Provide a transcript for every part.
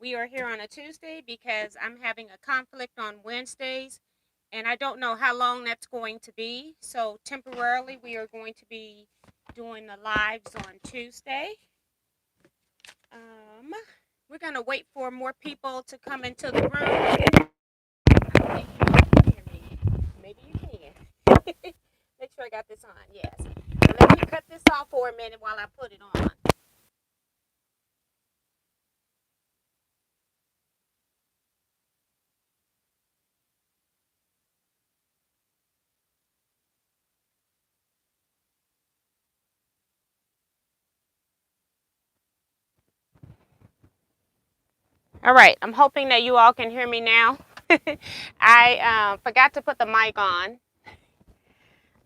We are here on a Tuesday because I'm having a conflict on Wednesdays, and I don't know how long that's going to be. So temporarily, we are going to be doing the lives on Tuesday. We're going to wait for more people to come into the room. Maybe you can. Make sure I got this on. Yes. Now let me cut this off for a minute while I put it on. All right, I'm hoping that you all can hear me now. I forgot to put the mic on,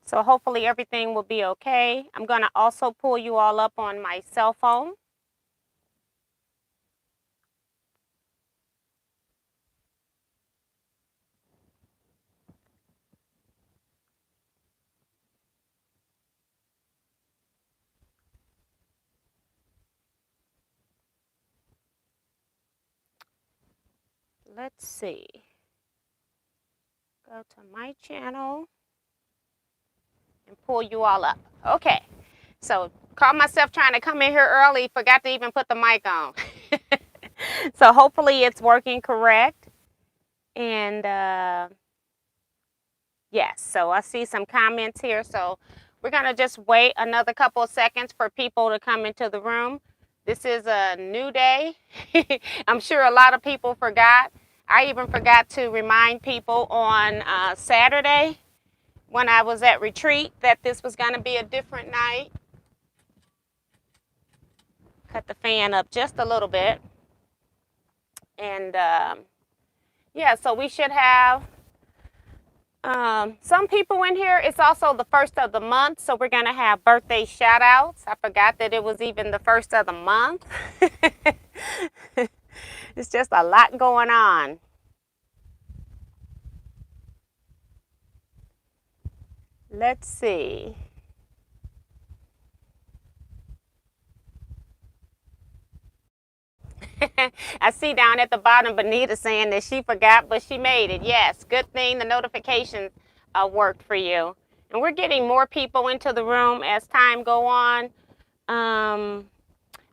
so hopefully everything will be okay. I'm going to also pull you all up on my cell phone. Let's see. Go to my channel and pull you all up. Okay, so caught myself trying to come in here early, forgot to even put the mic on. So hopefully it's working correct. And yes, so I see some comments here. So we're going to just wait another couple of seconds for people to come into the room. This is a new day. I'm sure a lot of people forgot. I even forgot to remind people on Saturday when I was at retreat that this was going to be a different night. Cut the fan up just a little bit. And yeah, so we should have some people in here. It's also the first of the month, so we're going to have birthday shout outs. I forgot that it was even the first of the month. It's just a lot going on. Let's see. I see down at the bottom Benita saying that she forgot, but she made it. Yes, good thing the notifications worked for you. And we're getting more people into the room as time go on.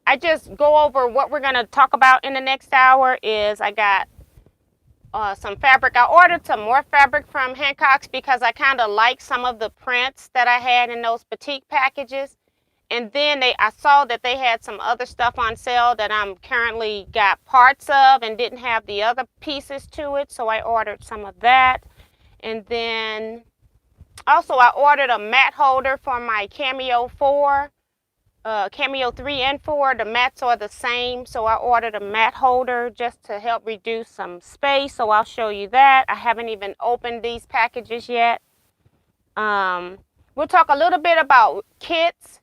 I just go over what we're going to talk about in the next hour. Is I got some fabric. I ordered some more fabric from Hancock's because I kind of like some of the prints that I had in those batik packages. And then I saw that they had some other stuff on sale that I'm currently got parts of and didn't have the other pieces to it. So I ordered some of that. And then also I ordered a mat holder for my Cameo 4. Cameo 3 and 4, the mats are the same. So I ordered a mat holder just to help reduce some space. So I'll show you that. I haven't even opened these packages yet. We'll talk a little bit about kits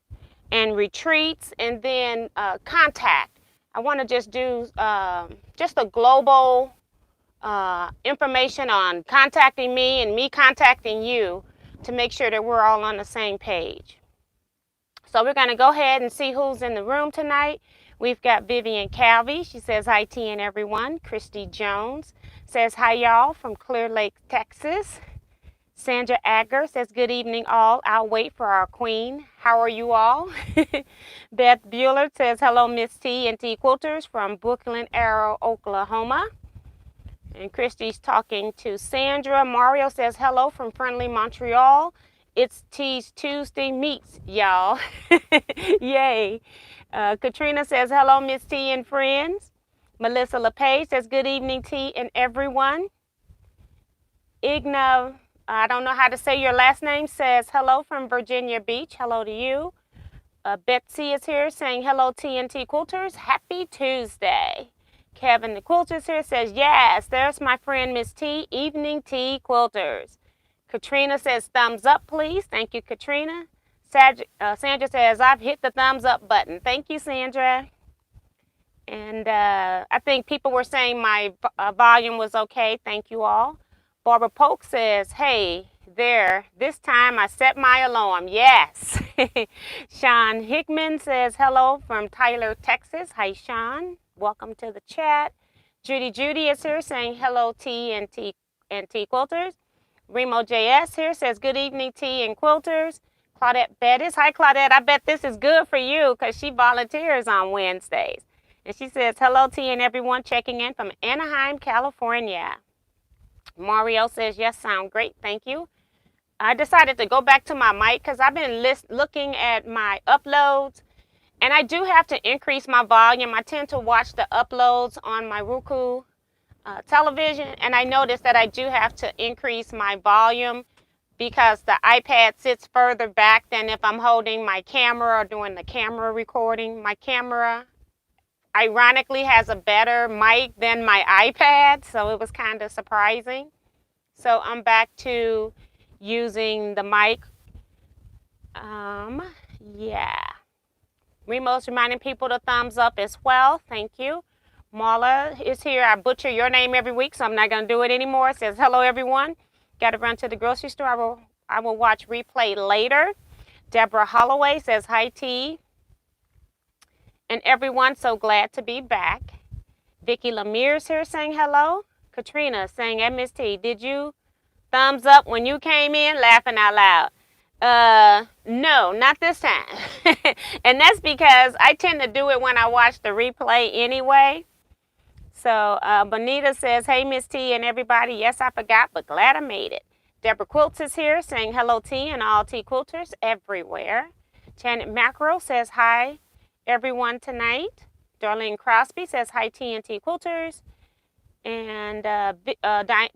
and retreats, and then contact. I want to just do just a global information on contacting me and me contacting you to make sure that we're all on the same page. So we're going to go ahead and see who's in the room tonight. We've got Vivian Calvey. She says hi, T and everyone. Christy Jones says hi, y'all, from Clear Lake, Texas. Sandra Agger says, good evening, all. I'll wait for our queen. How are you all? Beth Bueller says, hello, Miss T and Teaquilts from Brooklyn Arrow, Oklahoma. And Christy's talking to Sandra. Mario says, hello from friendly Montreal. It's T's Tuesday meets, y'all. Yay. Katrina says, hello, Miss T and friends. Melissa LePage says, good evening, T and everyone. Igna, I don't know how to say your last name, says hello from Virginia Beach. Hello to you. Betsy is here saying hello, TNT Quilters. Happy Tuesday. Kevin the Quilters here says, yes, there's my friend Miss T. Evening Tea Quilters. Katrina says, thumbs up, please. Thank you, Katrina. Sandra says, I've hit the thumbs up button. Thank you, Sandra. And I think people were saying my volume was okay. Thank you all. Barbara Polk says, hey there, this time I set my alarm. Yes. Sean Hickman says, hello from Tyler, Texas. Hi, Sean. Welcome to the chat. Judy is here saying hello, T and T Quilters. Remo JS here says good evening, T and Quilters. Claudette Bettis. Hi, Claudette. I bet this is good for you because she volunteers on Wednesdays. And she says, hello, T and everyone checking in from Anaheim, California. Mario says, yes, sound great. Thank you. I decided to go back to my mic because I've been looking at my uploads. And I do have to increase my volume. I tend to watch the uploads on my Roku television. And I noticed that I do have to increase my volume because the iPad sits further back than if I'm holding my camera or doing the camera recording. My camera, ironically, has a better mic than my iPad, so it was kind of surprising. So I'm back to using the mic. Yeah. Remo's reminding people to thumbs up as well. Thank you. Marla is here. I butcher your name every week, so I'm not going to do it anymore. It says, hello, everyone. Got to run to the grocery store. I will watch replay later. Deborah Holloway says, hi, T. And everyone, so glad to be back. Vicki Lemire's here saying hello. Katrina saying, hey, Miss T, did you thumbs up when you came in? Laughing out loud. No, not this time. And that's because I tend to do it when I watch the replay anyway. So Bonita says, hey, Miss T and everybody. Yes, I forgot, but glad I made it. Deborah Quilts is here saying hello, T, and all T Quilters everywhere. Janet Mackerel says hi, everyone tonight. Darlene Crosby says hi, T and T Quilters. And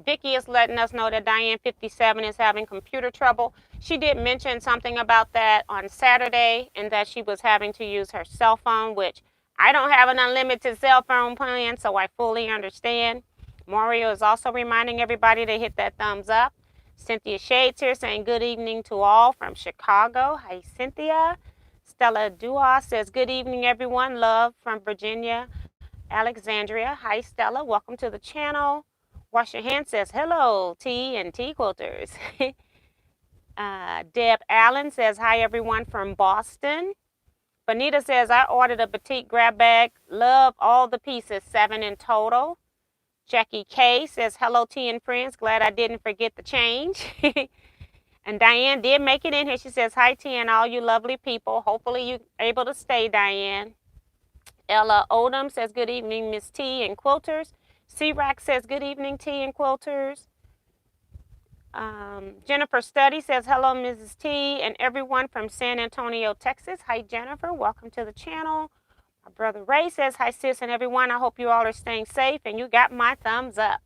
Vicki is letting us know that Diane 57 is having computer trouble. She did mention something about that on Saturday and that she was having to use her cell phone, which I don't have an unlimited cell phone plan, so I fully understand. Mario is also reminding everybody to hit that thumbs up. Cynthia Shades here saying good evening to all from Chicago. Hi, Cynthia. Stella Dua says good evening, everyone. Love from Virginia. Alexandria. Hi, Stella. Welcome to the channel. Wash Your Hands says hello, T and T Quilters. Deb Allen says hi, everyone from Boston. Bonita says I ordered a petite grab bag. Love all the pieces, 7 in total. Jackie K says hello, T and friends. Glad I didn't forget the change. And Diane did make it in here. She says hi, T and all you lovely people. Hopefully you're able to stay, Diane. Ella Odom says good evening, Miss T and Quilters. C-Rack says good evening, T and Quilters. Jennifer Studdy says hello, Mrs. T and everyone from San Antonio, Texas. Hi, Jennifer. Welcome to the channel. My brother Ray says hi, sis and everyone. I hope you all are staying safe and you got my thumbs up.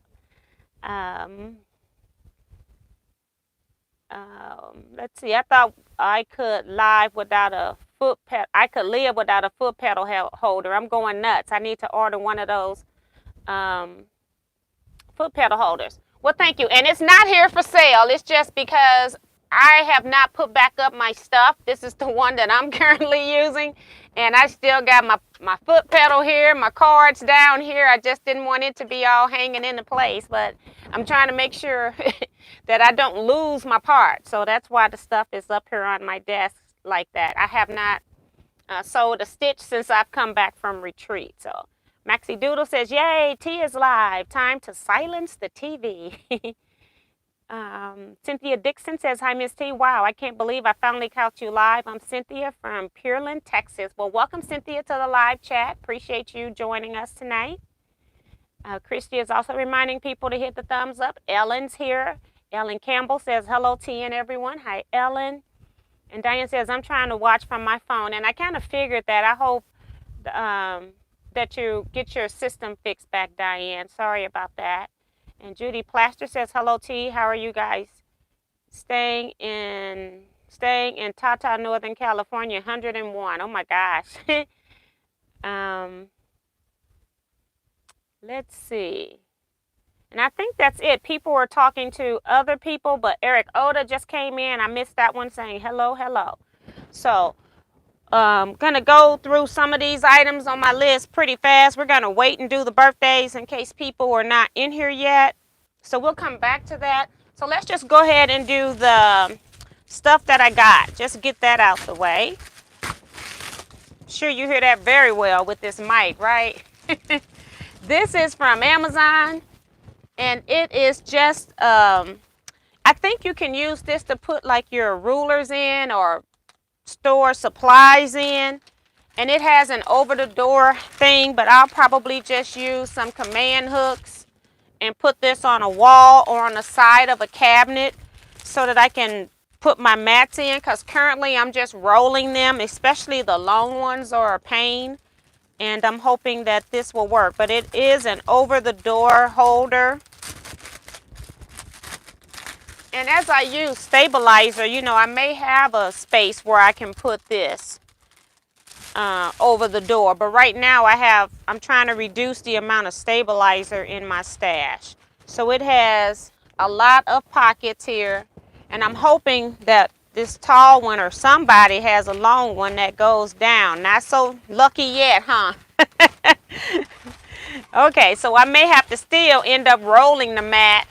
Let's see. I thought I could live without a foot pedal. I could live without a foot pedal holder. I'm going nuts. I need to order one of those foot pedal holders. Well, thank you. And it's not here for sale. It's just because I have not put back up my stuff. This is the one that I'm currently using. And I still got my foot pedal here, my cards down here. I just didn't want it to be all hanging into place. But I'm trying to make sure that I don't lose my parts. So that's why the stuff is up here on my desk like that. I have not sewed a stitch since I've come back from retreat. So Maxie Doodle says, yay, T is live. Time to silence the TV. Cynthia Dixon says, hi, Miss T. Wow, I can't believe I finally caught you live. I'm Cynthia from Pearland, Texas. Well, welcome, Cynthia, to the live chat. Appreciate you joining us tonight. Christy is also reminding people to hit the thumbs up. Ellen's here. Ellen Campbell says, hello, T and everyone. Hi, Ellen. And Diane says, I'm trying to watch from my phone. And I kind of figured that. I hope that you get your system fixed back, Diane. Sorry about that. And Judy Plaster says, hello, T. How are you guys? Staying in Tata, Northern California, 101. Oh, my gosh. Let's see. And I think that's it. People were talking to other people, but Eric Oda just came in. I missed that one saying hello, hello. So going to go through some of these items on my list pretty fast. We're going to wait and do the birthdays in case people are not in here yet. So we'll come back to that. So let's just go ahead and do the stuff that I got. Just get that out the way. Sure, you hear that very well with this mic, right? This is from Amazon, and it is just, I think you can use this to put like your rulers in or store supplies in. And it has an over-the-door thing, but I'll probably just use some command hooks and put this on a wall or on the side of a cabinet so that I can put my mats in, because currently I'm just rolling them, especially the long ones are a pain. And I'm hoping that this will work. But it is an over-the-door holder. And as I use stabilizer, you know, I may have a space where I can put this over the door. But right now I'm trying to reduce the amount of stabilizer in my stash. So it has a lot of pockets here. And I'm hoping that this tall one or somebody has a long one that goes down. Not so lucky yet, huh? Okay, so I may have to still end up rolling the mat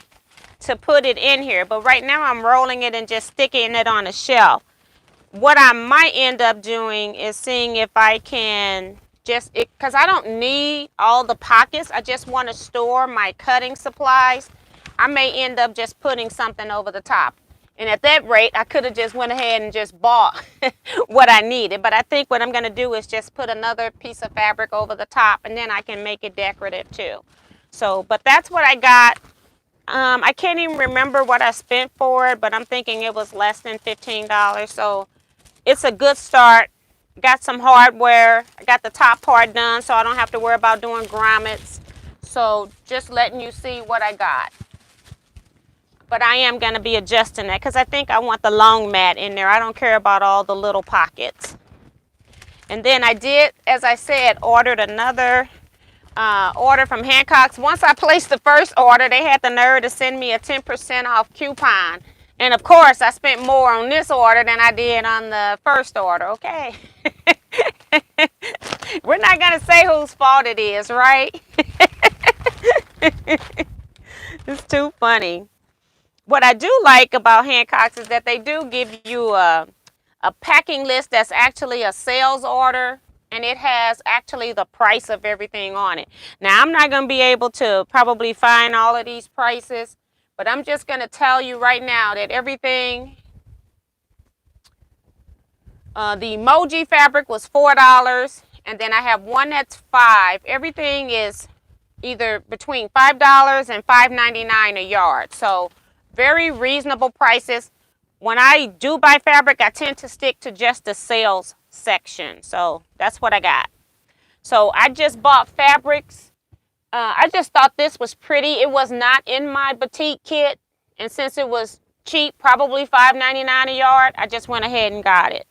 to put it in here. But right now I'm rolling it and just sticking it on a shelf. What I might end up doing is seeing if I can just, because I don't need all the pockets. I just want to store my cutting supplies. I may end up just putting something over the top. And at that rate, I could have just went ahead and just bought what I needed. But I think what I'm going to do is just put another piece of fabric over the top, and then I can make it decorative too. So, but that's what I got. I can't even remember what I spent for it, but I'm thinking it was less than $15. So it's a good start. Got some hardware. I got the top part done, so I don't have to worry about doing grommets. So just letting you see what I got. But I am going to be adjusting that because I think I want the long mat in there. I don't care about all the little pockets. And then I did, as I said, ordered another order from Hancock's. Once I placed the first order, they had the nerve to send me a 10% off coupon. And of course, I spent more on this order than I did on the first order, okay? We're not going to say whose fault it is, right? It's too funny. What I do like about Hancock's is that they do give you a packing list that's actually a sales order, and it has actually the price of everything on it. Now, I'm not going to be able to probably find all of these prices, but I'm just going to tell you right now that everything, the emoji fabric was $4, and then I have one that's $5. Everything is either between $5 and $5.99 a yard. So very reasonable prices. When I do buy fabric, I tend to stick to just the sales section. So that's what I got. So I just bought fabrics. I just thought this was pretty. It was not in my boutique kit. And since it was cheap, probably $5.99 a yard, I just went ahead and got it.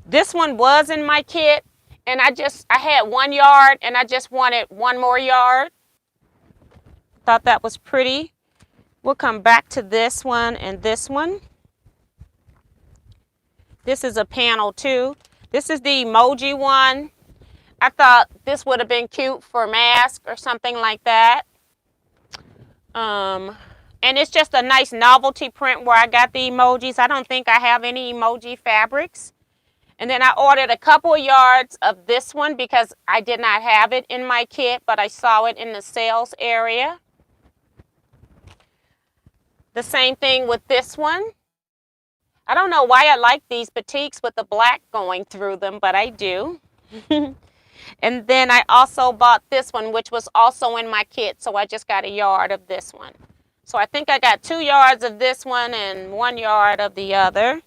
This one was in my kit. And I had 1 yard and I just wanted 1 more yard. Thought that was pretty. We'll come back to this one and this one. This is a panel too. This is the emoji one. I thought this would have been cute for a mask or something like that. And it's just a nice novelty print where I got the emojis. I don't think I have any emoji fabrics. And then I ordered a couple of yards of this one because I did not have it in my kit, but I saw it in the sales area. The same thing with this one. I don't know why I like these batiks with the black going through them, but I do. And then I also bought this one, which was also in my kit, so I just got a yard of this one. So I think I got 2 yards of this one and 1 yard of the other.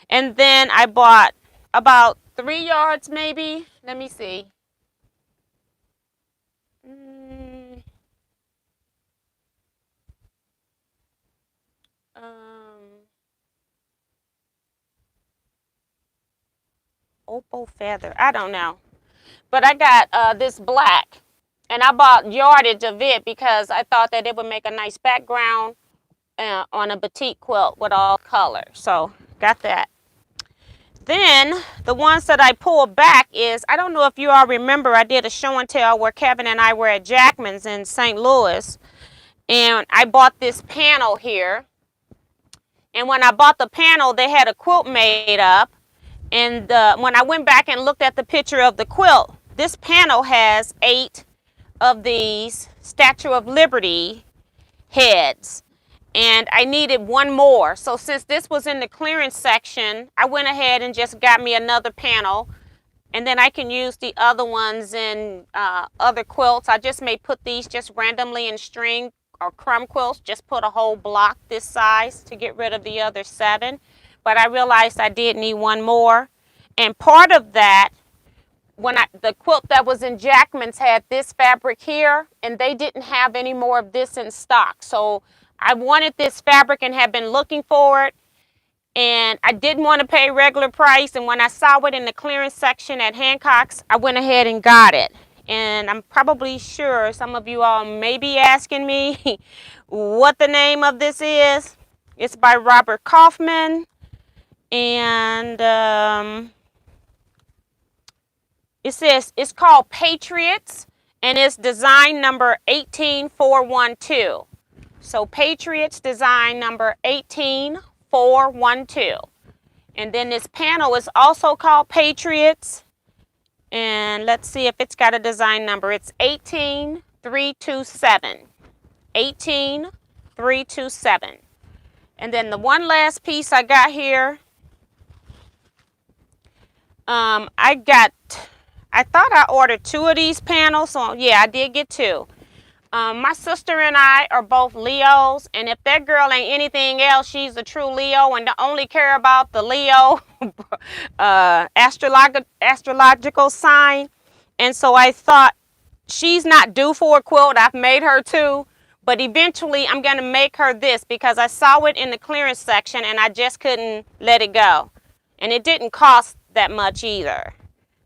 And then I bought about 3 yards maybe. Let me see. Opal feather. I don't know. But I got this black. And I bought yardage of it because I thought that it would make a nice background on a batik quilt with all colors. So got that. Then the ones that I pulled back is, I don't know if you all remember, I did a show and tell where Kevin and I were at Jackman's in St. Louis. And I bought this panel here. And when I bought the panel, they had a quilt made up. And when I went back and looked at the picture of the quilt, this panel has 8 of these Statue of Liberty heads, and I needed one more. So since this was in the clearance section, I went ahead and just got me another panel, and then I can use the other ones in other quilts. I just may put these just randomly in string or crumb quilts, just put a whole block this size to get rid of the other 7. But I realized I did need one more, and part of that, the quilt that was in Jackman's had this fabric here, and they didn't have any more of this in stock. So I wanted this fabric and had been looking for it, and I didn't want to pay regular price. And when I saw it in the clearance section at Hancock's, I went ahead and got it. And I'm probably sure some of you all may be asking me what the name of this is. It's by Robert Kaufman, and it says it's called Patriots, and it's design number 18412. So Patriots design number 18412. And then this panel is also called Patriots. And let's see if it's got a design number. It's 18327. 18327. And then the one last piece I got here, I thought I ordered 2 of these panels, so yeah, I did get 2. My sister and I are both Leos, and if that girl ain't anything else, she's a true Leo and only care about the Leo astrological sign. And so I thought, she's not due for a quilt. I've made her 2, but eventually I'm going to make her this because I saw it in the clearance section and I just couldn't let it go. And it didn't cost that much either.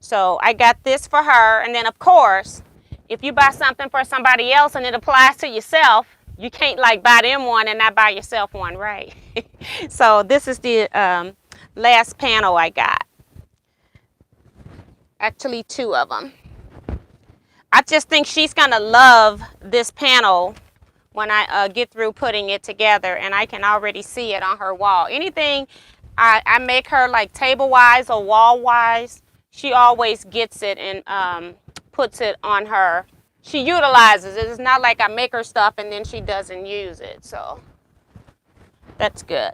So I got this for her, and then of course, if you buy something for somebody else and it applies to yourself, you can't like buy them one and not buy yourself one, right? So this is the last panel I got. Actually 2 of them. I just think she's gonna love this panel when I get through putting it together, and I can already see it on her wall. Anything I make her like table-wise or wall-wise, she always gets it and puts it on her. She utilizes it. It's not like I make her stuff and then she doesn't use it. So that's good.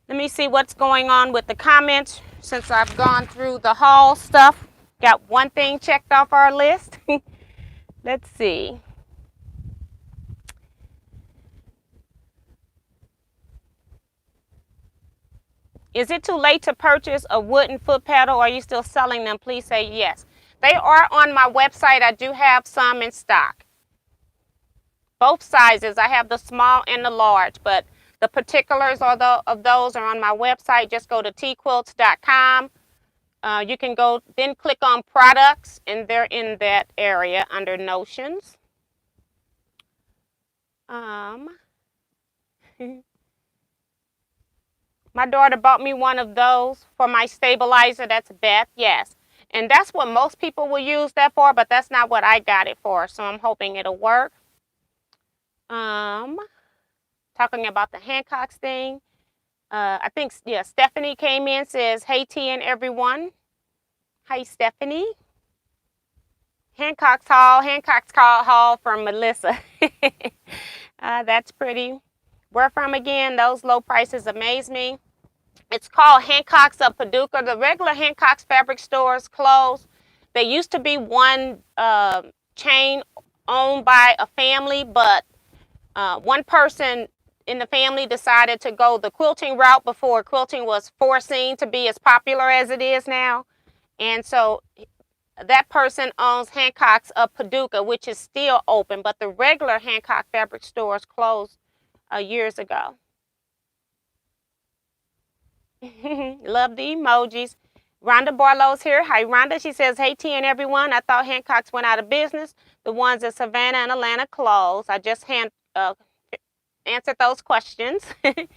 Let me see what's going on with the comments since I've gone through the haul stuff. Got one thing checked off our list. Let's see. Is it too late to purchase a wooden foot pedal? Are you still selling them? Please say yes. They are on my website. I do have some in stock. Both sizes. I have the small and the large, but the particulars of those are on my website. Just go to Teaquilts.com. You can go, then click on products, and they're in that area under notions. My daughter bought me one of those for my stabilizer. That's Beth, yes. And that's what most people will use that for, but that's not what I got it for. So I'm hoping it'll work. Talking about the Hancock's thing. I think, yeah, Stephanie came in, says, hey, T and everyone. Hi, Stephanie. Hancock's Hall from Melissa. That's pretty. Where from again? Those low prices amaze me. It's called Hancock's of Paducah. The regular Hancock's fabric stores closed. There used to be one chain owned by a family, but one person in the family decided to go the quilting route before quilting was foreseen to be as popular as it is now. And so that person owns Hancock's of Paducah, which is still open, but the regular Hancock fabric stores closed years ago. Love the emojis. Rhonda Barlow's here. Hi, Rhonda. She says, hey, T and everyone. I thought Hancock's went out of business. The ones in Savannah and Atlanta closed. I just answered those questions. Those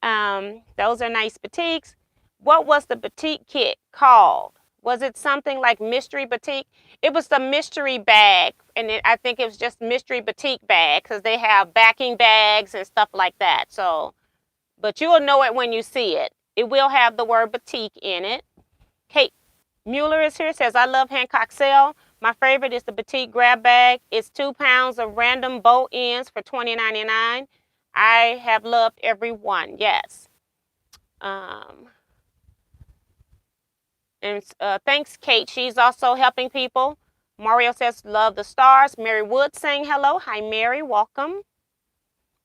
are nice batiks. What was the batik kit called? Was it something like mystery batik? It was the mystery bag, and I think it was just mystery batik bag because they have backing bags and stuff like that. So, but you'll know it when you see it. It will have the word batik in it. Kate Mueller is here, says, I love Hancock sale. My favorite is the Petite Grab Bag. It's 2 pounds of random bow ends for $20.99. I have loved every one. Yes. And thanks, Kate. She's also helping people. Mario says, love the stars. Mary Wood saying hello. Hi, Mary. Welcome.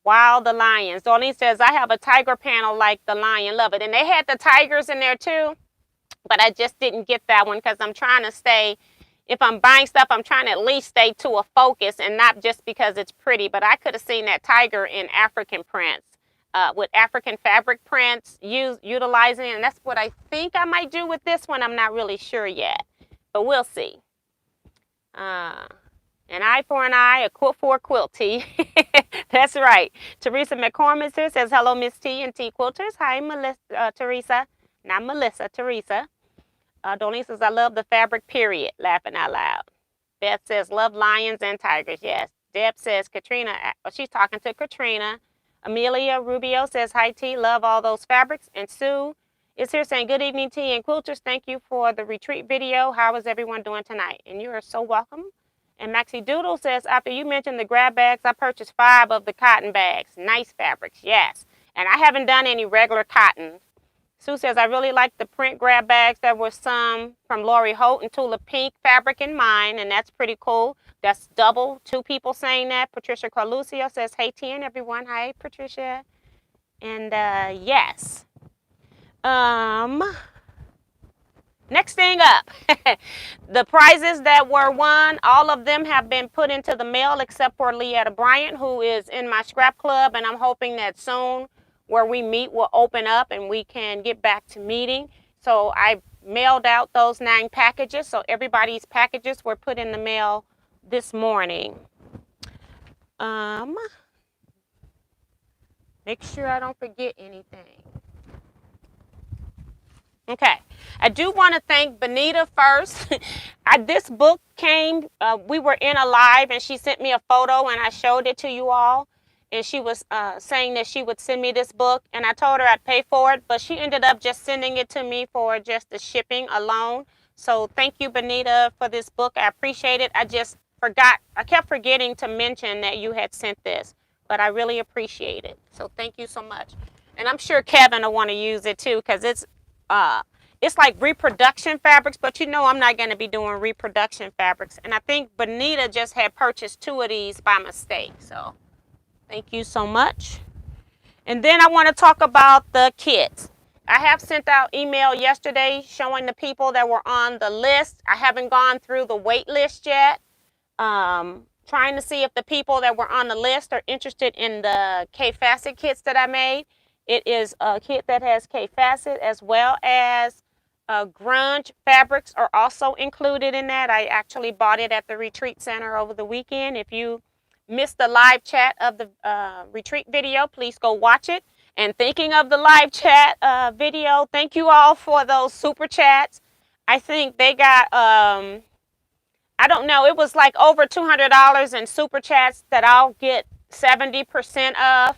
Wow, the lions. Darlene says, I have a tiger panel like the lion. Love it. And they had the tigers in there too, but I just didn't get that one because I'm trying to stay, if I'm buying stuff, I'm trying to at least stay to a focus and not just because it's pretty. But I could have seen that tiger in African prints, with African fabric prints utilizing it. And that's what I think I might do with this one. I'm not really sure yet, but we'll see. An eye for an eye, a quilt for a quilt, T. That's right. Teresa McCormick here says, hello, Miss T and T Quilters. Hi, Melissa, Teresa. Not Melissa, Teresa. Dolene says, I love the fabric, period. Laughing out loud. Beth says, love lions and tigers. Yes. Deb says, Katrina. She's talking to Katrina. Amelia Rubio says, hi, T. Love all those fabrics. And Sue is here saying, good evening, T and Quilters. Thank you for the retreat video. How is everyone doing tonight? And you are so welcome. And Maxie Doodle says, after you mentioned the grab bags, I purchased 5 of the cotton bags. Nice fabrics, yes. And I haven't done any regular cotton. Sue says, I really like the print grab bags. There were some from Lori Holt and Tula Pink fabric in mine, and that's pretty cool. That's double, 2 people saying that. Patricia Carlucio says, hey, T and everyone. Hi, Patricia. And yes. Next thing up, the prizes that were won, all of them have been put into the mail except for Leetta Bryant, who is in my scrap club, and I'm hoping that soon where we meet will open up and we can get back to meeting. So I mailed out those 9 packages, so everybody's packages were put in the mail this morning. Make sure I don't forget anything. Okay, I do want to thank Benita first. This book came, we were in a live and she sent me a photo and I showed it to you all. And she was saying that she would send me this book and I told her I'd pay for it, but she ended up just sending it to me for just the shipping alone. So thank you, Benita, for this book. I appreciate it. I just forgot, I kept forgetting to mention that you had sent this, but I really appreciate it. So thank you so much. And I'm sure Kevin will want to use it too, because it's like reproduction fabrics, but you know I'm not going to be doing reproduction fabrics. And I think Benita just had purchased 2 of these by mistake. So thank you so much. And then I want to talk about the kits. I have sent out email yesterday showing the people that were on the list. I haven't gone through the wait list yet. Trying to see if the people that were on the list are interested in the K-Facet kits that I made. It is a kit that has K-Facet as well as grunge fabrics are also included in that. I actually bought it at the retreat center over the weekend. If you missed the live chat of the retreat video, please go watch it. And thinking of the live chat video, thank you all for those super chats. I think they got, I don't know, it was like over $200 in super chats that I'll get 70% of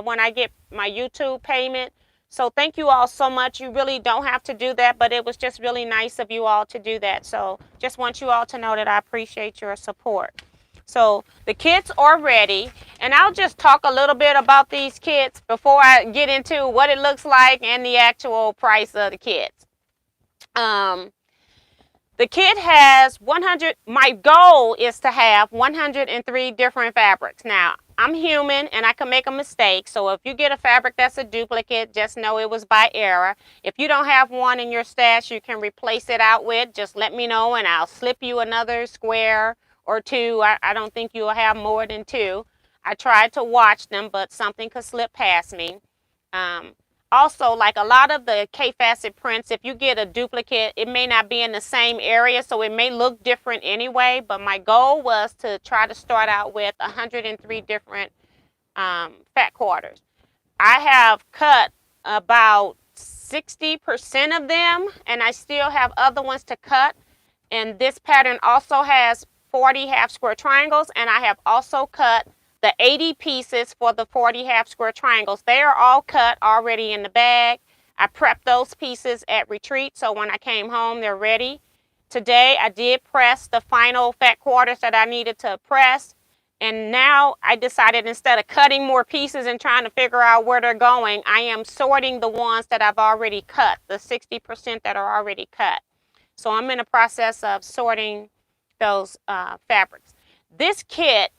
when I get my YouTube payment. So thank you all so much. You really don't have to do that, but it was just really nice of you all to do that. So just want you all to know that I appreciate your support. So the kits are ready, and I'll just talk a little bit about these kits before I get into what it looks like and the actual price of the kits. The kit has 100, my goal is to have 103 different fabrics. Now, I'm human and I can make a mistake. So if you get a fabric that's a duplicate, just know it was by error. If you don't have one in your stash you can replace it out with, just let me know and I'll slip you another square or 2. I don't think you'll have more than 2. I tried to watch them, but something could slip past me. Also, like a lot of the K-Facet prints, if you get a duplicate, it may not be in the same area, so it may look different anyway. But my goal was to try to start out with 103 different fat quarters. I have cut about 60% of them, and I still have other ones to cut. And this pattern also has 40 half square triangles, and I have also cut the 80 pieces for the 40 half square triangles. They are all cut already in the bag. I prepped those pieces at retreat, so when I came home, they're ready Today I did press the final fat quarters that I needed to press. And now I decided, instead of cutting more pieces and trying to figure out where they're going, I am sorting the ones that I've already cut, the 60% that are already cut. So I'm in the process of sorting those fabrics. This kit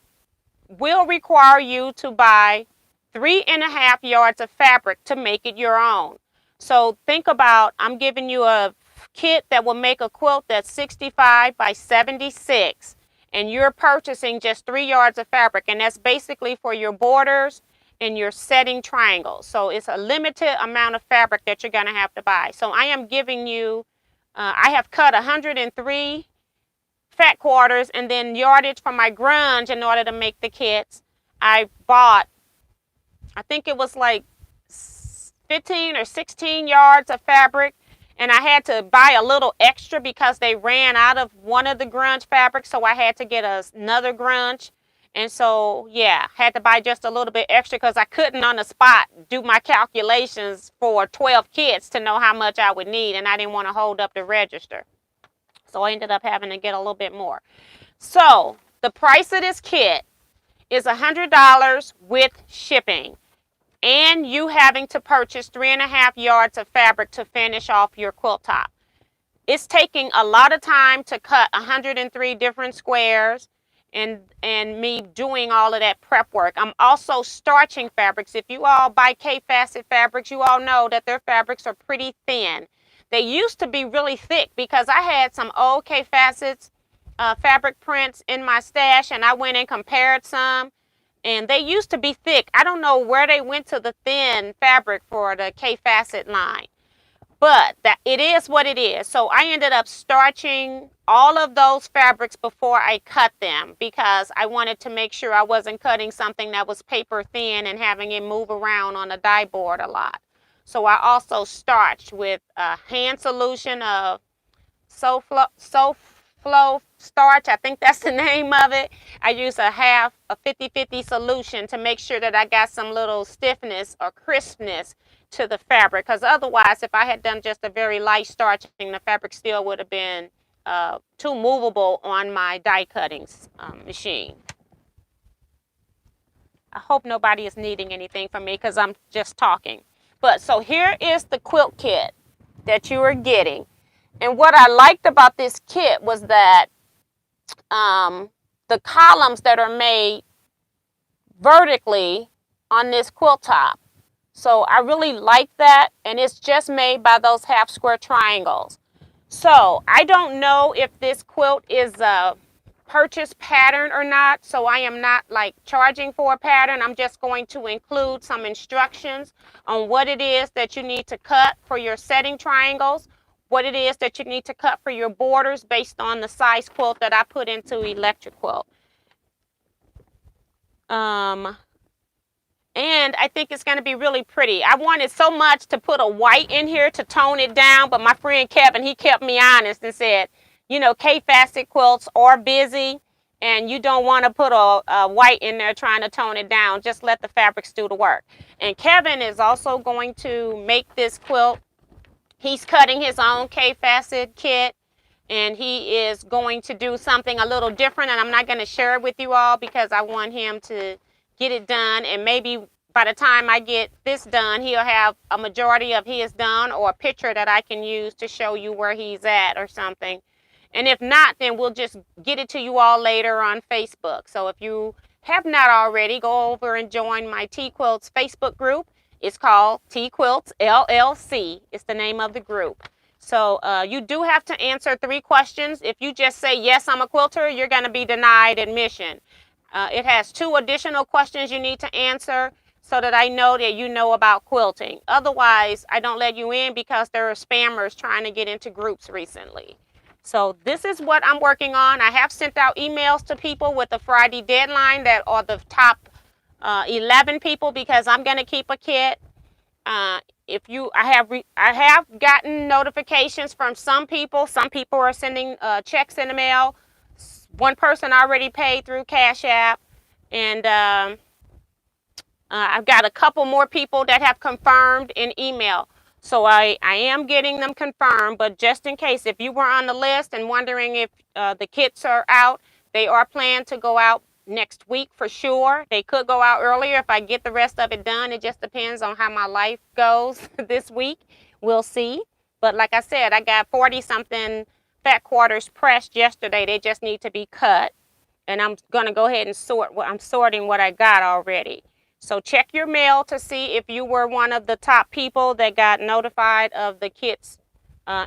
will require you to buy 3.5 yards of fabric to make it your own. So think about, I'm giving you a kit that will make a quilt that's 65 by 76. And you're purchasing just 3 yards of fabric, and that's basically for your borders and your setting triangles. So it's a limited amount of fabric that you're going to have to buy. So I am giving you, I have cut 103 fat quarters and then yardage from my grunge in order to make the kits. I bought, I think it was like 15 or 16 yards of fabric. And I had to buy a little extra because they ran out of one of the grunge fabrics. So I had to get another grunge. And so, yeah, had to buy just a little bit extra because I couldn't on the spot do my calculations for 12 kits to know how much I would need. And I didn't want to hold up the register. So I ended up having to get a little bit more. So the price of this kit is $100 with shipping, and you having to purchase 3.5 yards of fabric to finish off your quilt top. It's taking a lot of time to cut 103 different squares and me doing all of that prep work. I'm also starching fabrics. If you all buy K-Facet fabrics, you all know that their fabrics are pretty thin. They used to be really thick because I had some old K-Facets fabric prints in my stash, and I went and compared some. And they used to be thick. I don't know where they went to the thin fabric for the K-Facet line. But it is what it is. So I ended up starching all of those fabrics before I cut them because I wanted to make sure I wasn't cutting something that was paper thin and having it move around on a die board a lot. So I also starched with a hand solution of Flow starch, I think that's the name of it. I use a 50-50 solution to make sure that I got some little stiffness or crispness to the fabric, because otherwise, if I had done just a very light starching, the fabric still would have been too movable on my die cutting machine. I hope nobody is needing anything from me because I'm just talking. But so here is the quilt kit that you are getting. And what I liked about this kit was that the columns that are made vertically on this quilt top. So I really like that, and it's just made by those half square triangles. So I don't know if this quilt is a purchase pattern or not, so I am not like charging for a pattern. I'm just going to include some instructions on what it is that you need to cut for your setting triangles, what it is that you need to cut for your borders based on the size quilt that I put into Electric Quilt. And I think it's going to be really pretty. I wanted so much to put a white in here to tone it down, but my friend Kevin, he kept me honest and said, you know, K-Facet quilts are busy, and you don't want to put a white in there trying to tone it down. Just let the fabrics do the work. And Kevin is also going to make this quilt. He's cutting his own K-Facet kit, and he is going to do something a little different, and I'm not going to share it with you all because I want him to get it done, and maybe by the time I get this done, he'll have a majority of his done or a picture that I can use to show you where he's at or something. And if not, then we'll just get it to you all later on Facebook. So if you have not already, go over and join my Teaquilts Facebook group. It's called Teaquilts LLC. It's the name of the group. So you do have to answer 3 questions. If you just say, yes, I'm a quilter, you're going to be denied admission. It has 2 additional questions you need to answer so that I know that you know about quilting. Otherwise, I don't let you in because there are spammers trying to get into groups recently. So this is what I'm working on. I have sent out emails to people with a Friday deadline that are the top 11 people because I'm going to keep a kit. I have gotten notifications from some people. Some people are sending checks in the mail. One person already paid through CashApp, and I've got a couple more people that have confirmed in email. So I am getting them confirmed, but just in case, if you were on the list and wondering if the kits are out, they are planned to go out next week for sure. They could go out earlier if I get the rest of it done. It just depends on how my life goes this week. We'll see. But like I said, I got 40 something fat quarters pressed yesterday. They just need to be cut. And I'm going to go ahead and sort what I'm sorting what I got already. So check your mail to see if you were one of the top people that got notified of the kits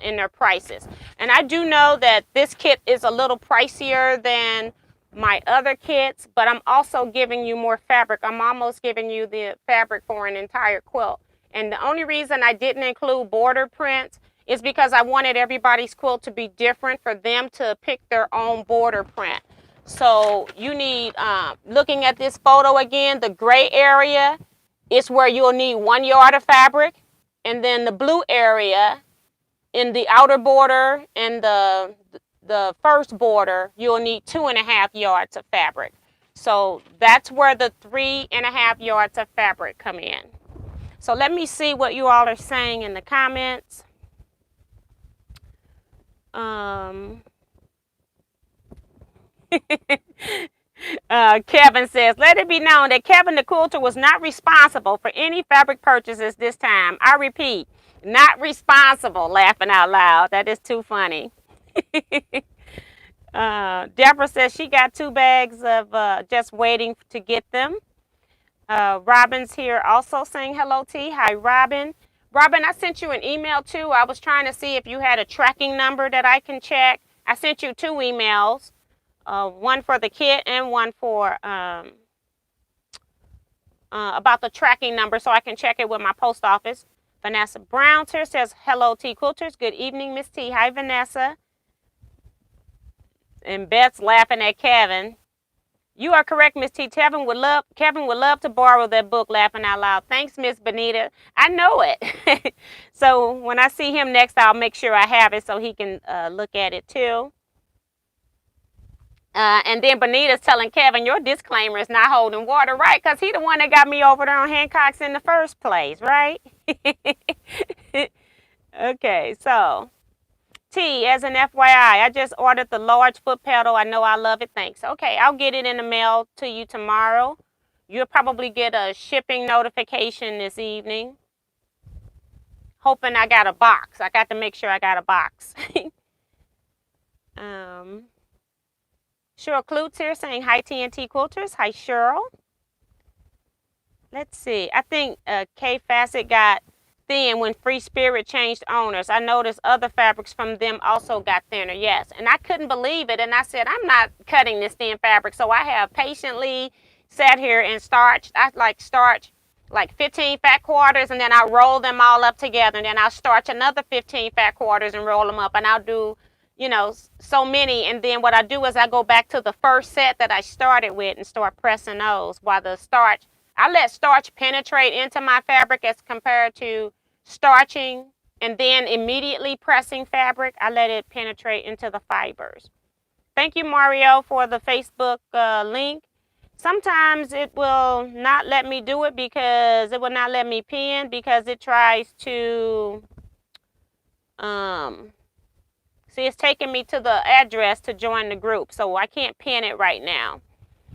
in their prices. And I do know that this kit is a little pricier than my other kits, but I'm also giving you more fabric. I'm almost giving you the fabric for an entire quilt. And the only reason I didn't include border prints is because I wanted everybody's quilt to be different for them to pick their own border print. So you need, looking at this photo again, the gray area is where you'll need 1 yard of fabric. And then the blue area in the outer border and the first border, you'll need 2.5 yards of fabric. So that's where the 3.5 yards of fabric come in. So let me see what you all are saying in the comments. Kevin says, let it be known that Kevin the quilter was not responsible for any fabric purchases this time. I repeat, not responsible, laughing out loud. That is too funny. Deborah says she got 2 bags of just waiting to get them. Robin's here also saying hello, T. Hi, Robin. Robin, I sent you an email too. I was trying to see if you had a tracking number that I can check. I sent you 2 emails. One for the kit and one for about the tracking number so I can check it with my post office. Vanessa Brown here says, hello, T Quilters. Good evening, Miss T. Hi, Vanessa. And Beth's laughing at Kevin. You are correct, Miss T. Kevin would love to borrow that book, laughing out loud. Thanks, Miss Benita. I know it. So when I see him next, I'll make sure I have it so he can look at it too. And then Benita's telling Kevin, your disclaimer is not holding water, right? Because he the one that got me over there on Hancock's in the first place, right? Okay, so T, as an FYI, I just ordered the large foot pedal. I know I love it. Thanks. Okay, I'll get it in the mail to you tomorrow. You'll probably get a shipping notification this evening. Hoping I got a box. I got to make sure I got a box. Cheryl Klutz here saying hi, TNT Quilters. Hi, Cheryl. Let's see. I think K Facet got thin when Free Spirit changed owners. I noticed other fabrics from them also got thinner. Yes. And I couldn't believe it. And I said, I'm not cutting this thin fabric. So I have patiently sat here and starched. I starch like 15 fat quarters and then I roll them all up together. And then I'll starch another 15 fat quarters and roll them up. And I'll do, so many. And then what I do is I go back to the first set that I started with and start pressing those while the starch, I let starch penetrate into my fabric as compared to starching and then immediately pressing fabric. I let it penetrate into the fibers. Thank you, Mario, for the Facebook link. Sometimes it will not let me do it because it will not let me pin because it tries to, see, it's taking me to the address to join the group. So I can't pin it right now.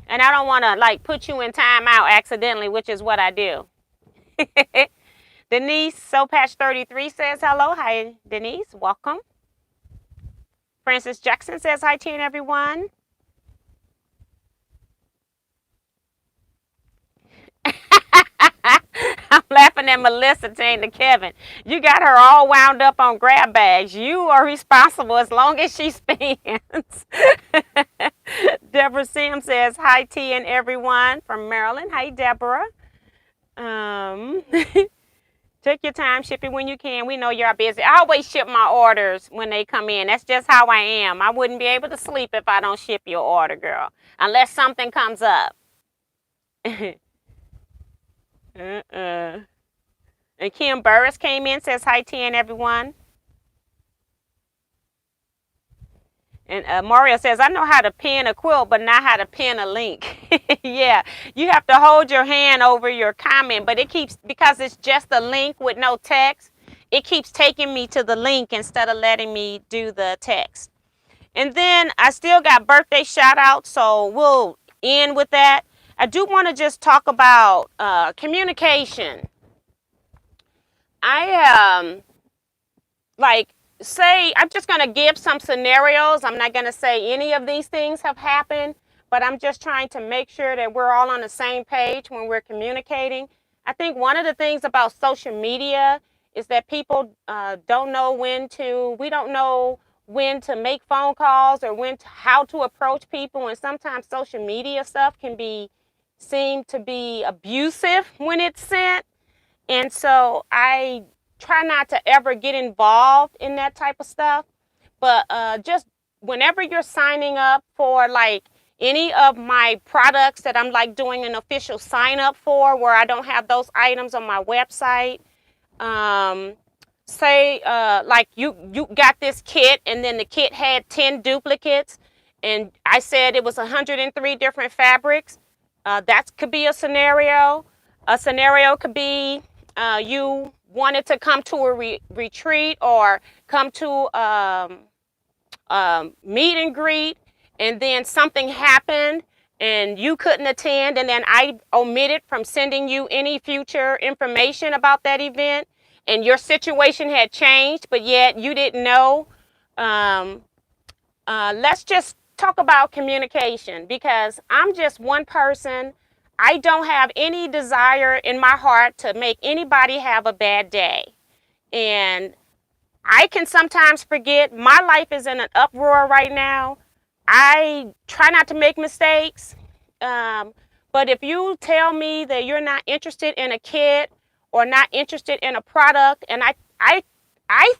And I don't want to put you in timeout accidentally, which is what I do. Denise Sopatch 33 says hello. Hi, Denise. Welcome. Francis Jackson says hi to everyone. I'm laughing at Melissa saying to Kevin, you got her all wound up on grab bags. You are responsible as long as she spends. Deborah Sims says hi T and everyone from Maryland. Hi, Deborah. Take your time, ship it when you can. We know you're busy. I always ship my orders when they come in. That's just how I am. I wouldn't be able to sleep if I don't ship your order, girl, unless something comes up. And Kim Burris came in, says hi T and everyone. And Mario says, I know how to pin a quilt, but not how to pin a link. Yeah, you have to hold your hand over your comment, but it keeps, because it's just a link with no text, it keeps taking me to the link instead of letting me do the text. And then I still got birthday shout outs, so we'll end with that. I do want to just talk about communication. I'm just going to give some scenarios. I'm not going to say any of these things have happened, but I'm just trying to make sure that we're all on the same page when we're communicating. I think one of the things about social media is that people don't know we don't know when to make phone calls or how to approach people. And sometimes social media stuff seem to be abusive when it's sent. And so I try not to ever get involved in that type of stuff. But just whenever you're signing up for like any of my products that I'm like doing an official sign up for, where I don't have those items on my website, say like you got this kit and then the kit had 10 duplicates and I said it was 103 different fabrics. That could be a scenario. A scenario could be you wanted to come to a retreat or come to meet and greet, and then something happened and you couldn't attend, and then I omitted from sending you any future information about that event, and your situation had changed, but yet you didn't know. Let's just talk about communication, because I'm just one person. I don't have any desire in my heart to make anybody have a bad day. And I can sometimes forget. My life is in an uproar right now. I try not to make mistakes. But if you tell me that you're not interested in a kit or not interested in a product, and I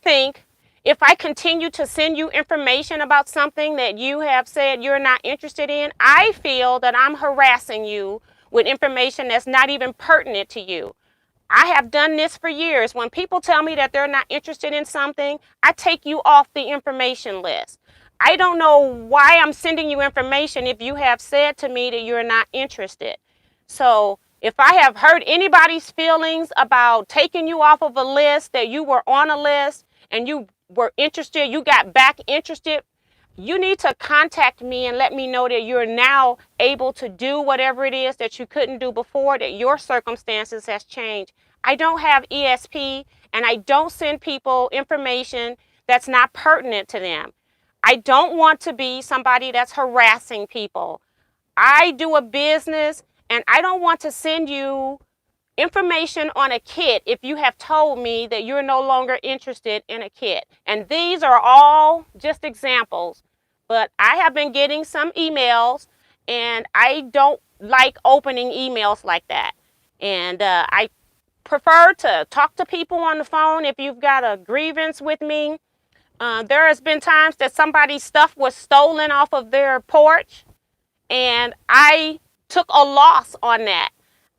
think if I continue to send you information about something that you have said you're not interested in, I feel that I'm harassing you with information that's not even pertinent to you. I have done this for years. When people tell me that they're not interested in something, I take you off the information list. I don't know why I'm sending you information if you have said to me that you're not interested. So if I have hurt anybody's feelings about taking you off of a list, that you were on a list and you were interested, you got back interested, you need to contact me and let me know that you're now able to do whatever it is that you couldn't do before, that your circumstances has changed. I don't have ESP, and I don't send people information that's not pertinent to them. I don't want to be somebody that's harassing people. I do a business, and I don't want to send you information on a kit if you have told me that you're no longer interested in a kit. And these are all just examples, but I have been getting some emails and I don't like opening emails like that. And I prefer to talk to people on the phone if you've got a grievance with me. There has been times that somebody's stuff was stolen off of their porch, and I took a loss on that.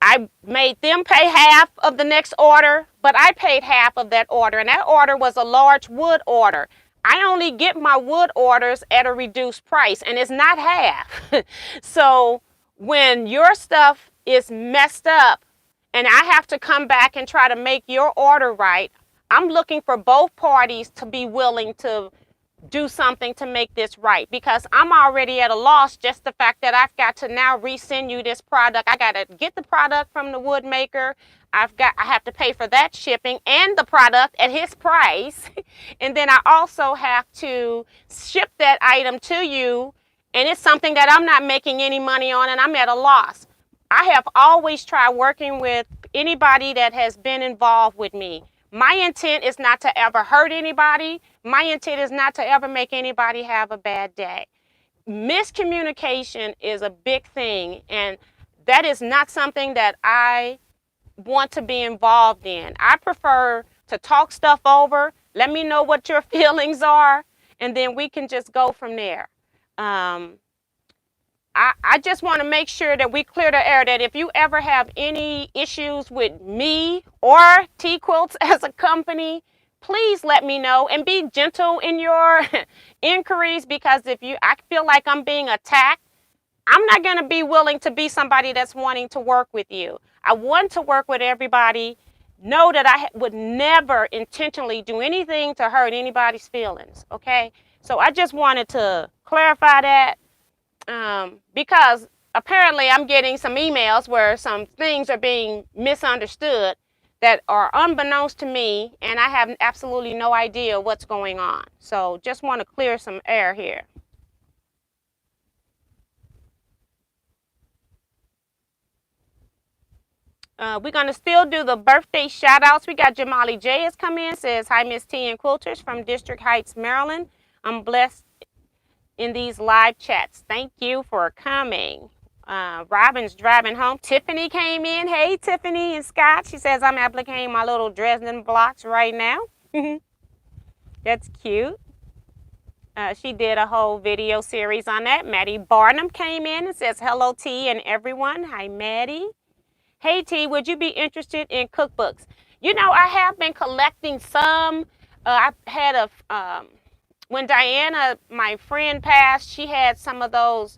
I made them pay half of the next order, but I paid half of that order, and that order was a large wood order. I only get my wood orders at a reduced price, and it's not half. So when your stuff is messed up and I have to come back and try to make your order right, I'm looking for both parties to be willing to do something to make this right, because I'm already at a loss. Just the fact that I've got to now resend you this product. I got to get the product from the wood maker. I have to pay for that shipping and the product at his price. And then I also have to ship that item to you. And it's something that I'm not making any money on, and I'm at a loss. I have always tried working with anybody that has been involved with me. My intent is not to ever hurt anybody. My intent is not to ever make anybody have a bad day. Miscommunication is a big thing, and that is not something that I want to be involved in. I prefer to talk stuff over, let me know what your feelings are, and then we can just go from there. I just want to make sure that we clear the air, that if you ever have any issues with me or Teaquilts as a company, please let me know, and be gentle in your inquiries, because I feel like I'm being attacked, I'm not going to be willing to be somebody that's wanting to work with you. I want to work with everybody, know that I would never intentionally do anything to hurt anybody's feelings, okay? So I just wanted to clarify that, because apparently I'm getting some emails where some things are being misunderstood that are unbeknownst to me, and I have absolutely no idea what's going on. So just want to clear some air here. We're going to still do the birthday shout outs. We got Jamali J has come in, says, hi, Miss T and Quilters from District Heights, Maryland. I'm blessed in these live chats. Thank you for coming. Robin's driving home. Tiffany came in. Hey, Tiffany and Scott. She says, I'm applicating my little Dresden blocks right now. That's cute. She did a whole video series on that. Maddie Barnum came in and says, hello, T and everyone. Hi, Maddie. Hey, T, would you be interested in cookbooks? You know, I have been collecting some. I had when Diana, my friend, passed, she had some of those,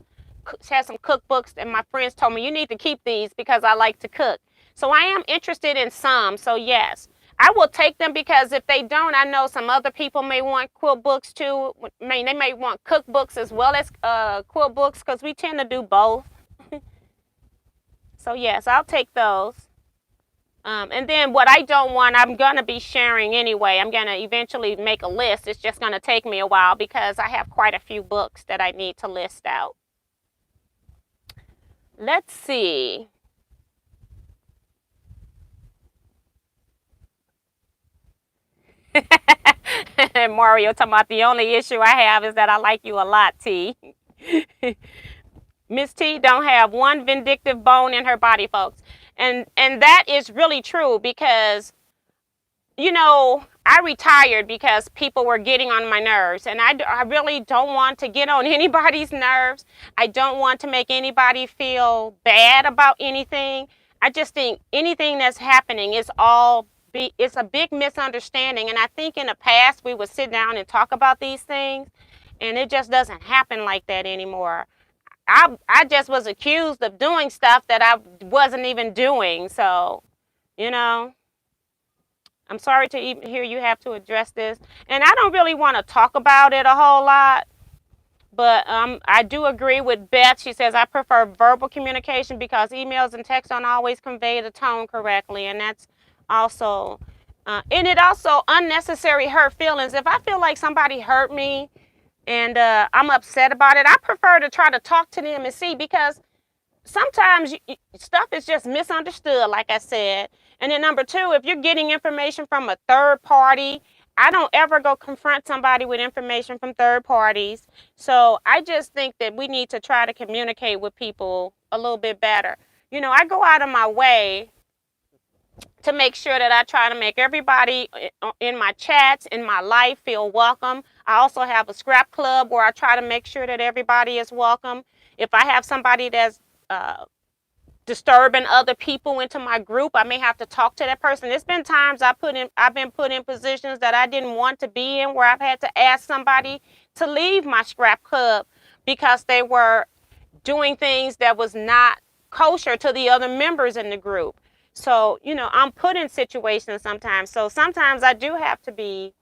she had some cookbooks, and my friends told me, you need to keep these because I like to cook. So I am interested in some, so yes. I will take them because if they don't, I know some other people may want quilt books too. They may want cookbooks as well as quilt books because we tend to do both. So yes, I'll take those. And then what I don't want, I'm going to be sharing anyway. I'm going to eventually make a list. It's just going to take me a while because I have quite a few books that I need to list out. Let's see. Mario talking about the only issue I have is that I like you a lot, T. Miss T don't have one vindictive bone in her body, folks. And that is really true because, you know, I retired because people were getting on my nerves, and I really don't want to get on anybody's nerves. I don't want to make anybody feel bad about anything. I just think anything that's happening is it's a big misunderstanding, and I think in the past we would sit down and talk about these things, and it just doesn't happen like that anymore. I just was accused of doing stuff that I wasn't even doing, so, you know. I'm sorry to even hear you have to address this. And I don't really want to talk about it a whole lot. But I do agree with Beth. She says, I prefer verbal communication because emails and texts don't always convey the tone correctly. And that's also, and it also unnecessary hurt feelings. If I feel like somebody hurt me and I'm upset about it, I prefer to try to talk to them and see, because sometimes stuff is just misunderstood, like I said. And then number two, if you're getting information from a third party, I don't ever go confront somebody with information from third parties. So I just think that we need to try to communicate with people a little bit better. You know, I go out of my way to make sure that I try to make everybody in my chats, in my life, feel welcome. I also have a scrap club where I try to make sure that everybody is welcome. If I have somebody that's disturbing other people into my group, I may have to talk to that person. There's been times I've been put in positions that I didn't want to be in, where I've had to ask somebody to leave my scrap club because they were doing things that was not kosher to the other members in the group. So, you know, I'm put in situations sometimes. So sometimes I do have to be,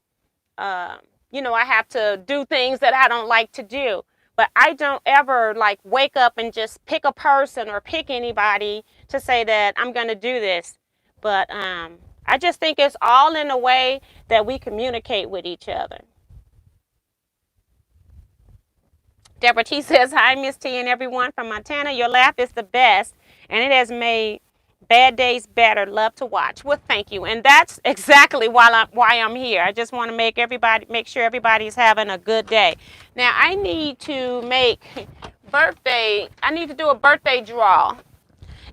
you know, I have to do things that I don't like to do. But I don't ever like wake up and just pick a person or pick anybody to say that I'm going to do this. But I just think it's all in a way that we communicate with each other. Deborah T says, hi, Miss T and everyone from Montana. Your laugh is the best, and it has made bad days better. Love to watch. Well, thank you. And that's exactly why I'm here. I just want to make sure everybody's having a good day. Now, I need to do a birthday draw.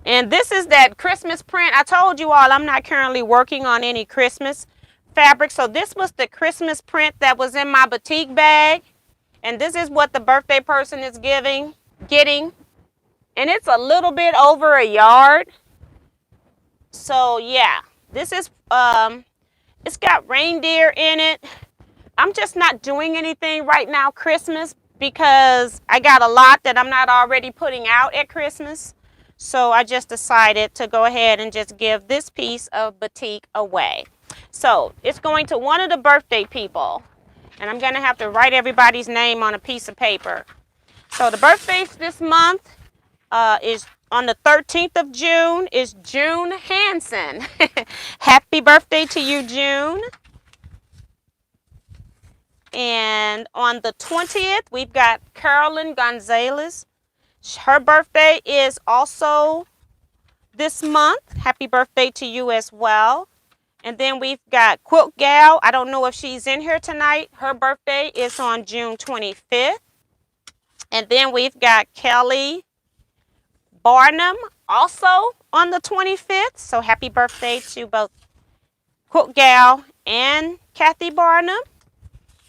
And this is that Christmas print. I told you all I'm not currently working on any Christmas fabric. So this was the Christmas print that was in my batik bag. And this is what the birthday person is getting. And it's a little bit over a yard. So yeah, this is, it's got reindeer in it. I'm just not doing anything right now Christmas because I got a lot that I'm not already putting out at Christmas. So I just decided to go ahead and just give this piece of batik away. So it's going to one of the birthday people. And I'm going to have to write everybody's name on a piece of paper. So the birthdays this month is on the 13th of June is June Hansen. Happy birthday to you, June. And on the 20th, we've got Carolyn Gonzalez. Her birthday is also this month. Happy birthday to you as well. And then we've got Quilt Gal. I don't know if she's in here tonight. Her birthday is on June 25th. And then we've got Kelly Barnum also on the 25th. So happy birthday to both Quilt Gal and Kathy Barnum.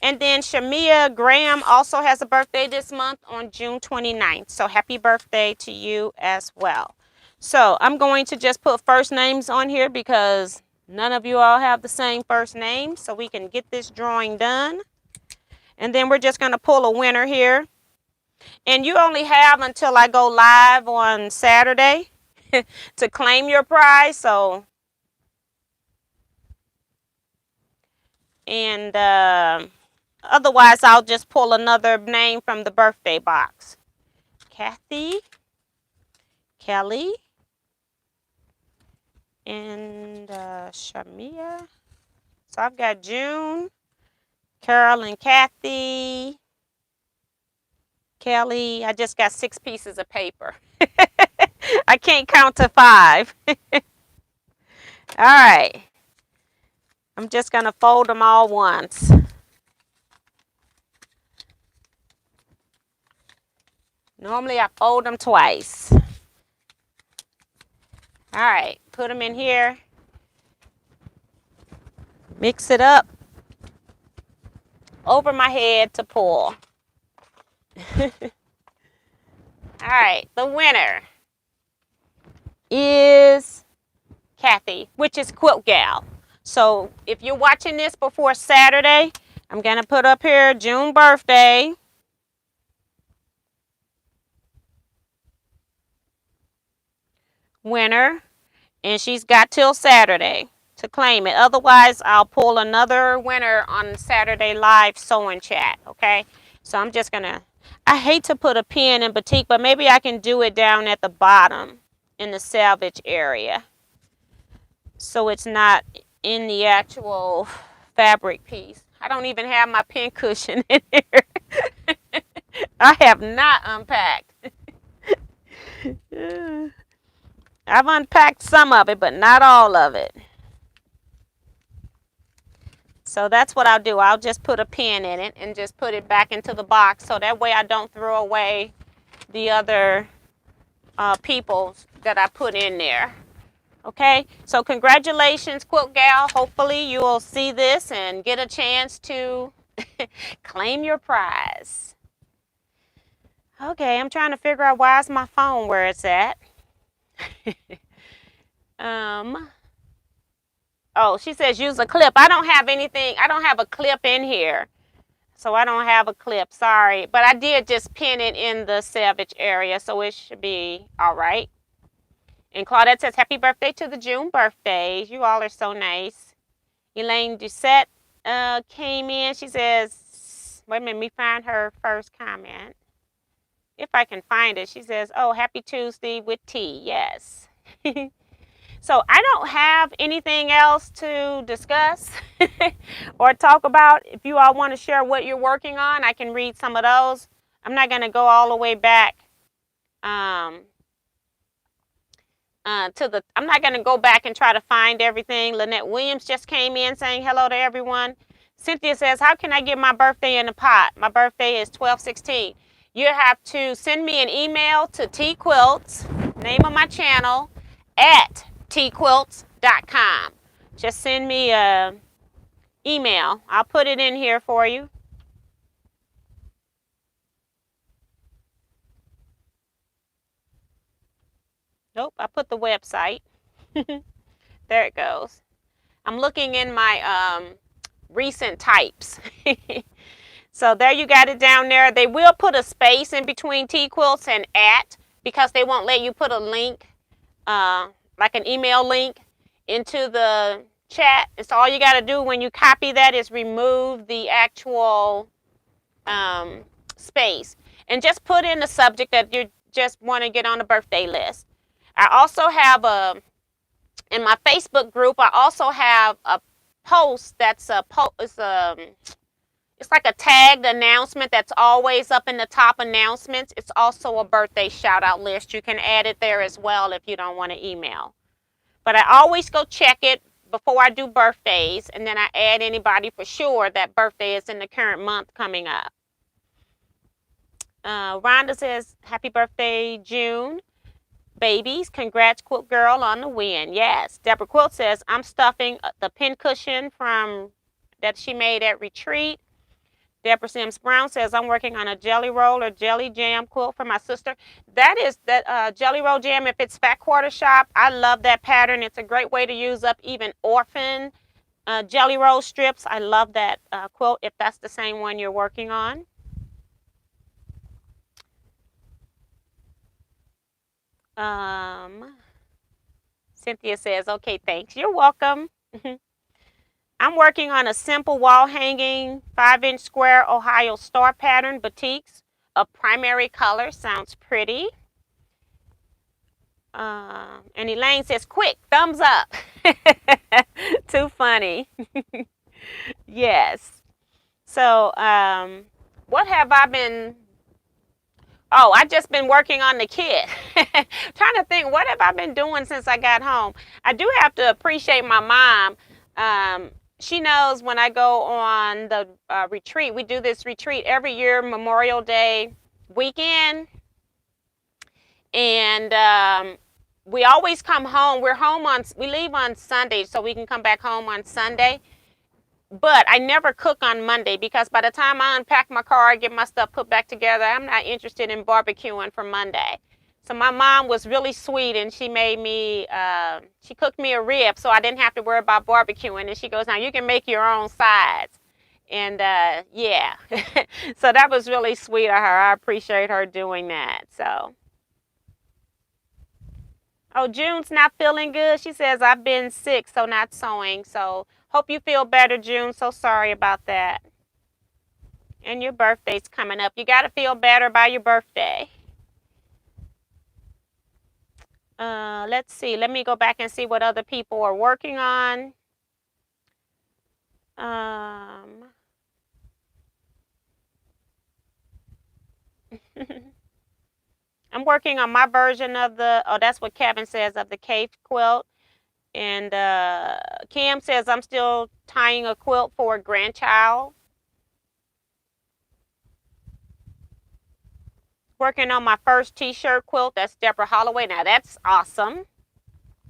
And then Shamia Graham also has a birthday this month on June 29th. So happy birthday to you as well. So I'm going to just put first names on here because none of you all have the same first name. So we can get this drawing done. And then we're just going to pull a winner here. And you only have until I go live on Saturday to claim your prize. So, and otherwise, I'll just pull another name from the birthday box. Kathy, Kelly, and Shamia. So I've got June, Carol, and Kathy, Kelly. I just got 6 pieces of paper. I can't count to 5. All right. I'm just going to fold them all once. Normally I fold them twice. All right, put them in here. Mix it up. Over my head to pull. All right, the winner is Kathy, which is Quilt Gal. So if you're watching this before Saturday, I'm going to put up here June birthday. Winner. And she's got till Saturday to claim it. Otherwise, I'll pull another winner on Saturday live sewing chat. Okay. So I'm just going to, I hate to put a pin in batik, but maybe I can do it down at the bottom in the selvage area. So it's not in the actual fabric piece. I don't even have my pin cushion in here. I have not unpacked. I've unpacked some of it, but not all of it. So that's what I'll do. I'll just put a pin in it and just put it back into the box. So that way I don't throw away the other peoples that I put in there. Okay, so congratulations, Quilt Gal. Hopefully you will see this and get a chance to claim your prize. Okay, I'm trying to figure out why is my phone where it's at. Oh, she says use a clip. I don't have anything. I don't have a clip in here. So I don't have a clip. Sorry. But I did just pin it in the selvage area. So it should be all right. And Claudette says, happy birthday to the June birthdays. You all are so nice. Elaine Doucette came in. She says, wait a minute, let me find her first comment. If I can find it. She says, oh, happy Tuesday with tea. Yes. So I don't have anything else to discuss or talk about. If you all want to share what you're working on, I can read some of those. I'm not going to go all the way back I'm not going to go back and try to find everything. Lynette Williams just came in saying hello to everyone. Cynthia says, how can I get my birthday in the pot? My birthday is 12/16. You have to send me an email to Teaquilts, name of my channel, at Teaquilts.com. Just send me an email. I'll put it in here for you. Nope, I put the website. There it goes. I'm looking in my recent types. So there you got it down there. They will put a space in between Teaquilts and at because they won't let you put a link, like an email link, into the chat. It's all you got to do when you copy that is remove the actual space and just put in the subject that you just want to get on the birthday list. I also have in my Facebook group, I also have a post that's it's like a tagged announcement that's always up in the top announcements. It's also a birthday shout out list. You can add it there as well if you don't want to email. But I always go check it before I do birthdays, and then I add anybody for sure that birthday is in the current month coming up. Rhonda says, happy birthday, June. Babies, congrats, Quilt Girl, on the win. Yes. Deborah Quilt says, I'm stuffing the pin cushion that she made at retreat. Deborah Sims Brown says, I'm working on a jelly roll or jelly jam quilt for my sister. That is that jelly roll jam, if it's Fat Quarter Shop, I love that pattern. It's a great way to use up even orphan jelly roll strips. I love that quilt if that's the same one you're working on. Cynthia says, okay, thanks. You're welcome. I'm working on a simple wall hanging 5-inch square Ohio star pattern batiks of primary color. Sounds pretty. And Elaine says, quick, thumbs up. Too funny. Yes. So what have I been... Oh, I just been working on the kit. Trying to think, what have I been doing since I got home? I do have to appreciate my mom. She knows when I go on the retreat. We do this retreat every year, Memorial Day weekend. And we always come home. We leave on Sunday so we can come back home on Sunday. But I never cook on Monday because by the time I unpack my car, get my stuff put back together, I'm not interested in barbecuing for Monday. So my mom was really sweet, and she made me, she cooked me a rib so I didn't have to worry about barbecuing. And she goes, now you can make your own sides. And yeah, so that was really sweet of her. I appreciate her doing that. So. Oh, June's not feeling good. She says, I've been sick, so not sewing. So hope you feel better, June. So sorry about that. And your birthday's coming up. You got to feel better by your birthday. Let's see. Let me go back and see what other people are working on. I'm working on my version of that's what Kevin says, of the cave quilt. And Kim says, I'm still tying a quilt for a grandchild. Working on my first t-shirt quilt. That's Deborah Holloway. Now, that's awesome.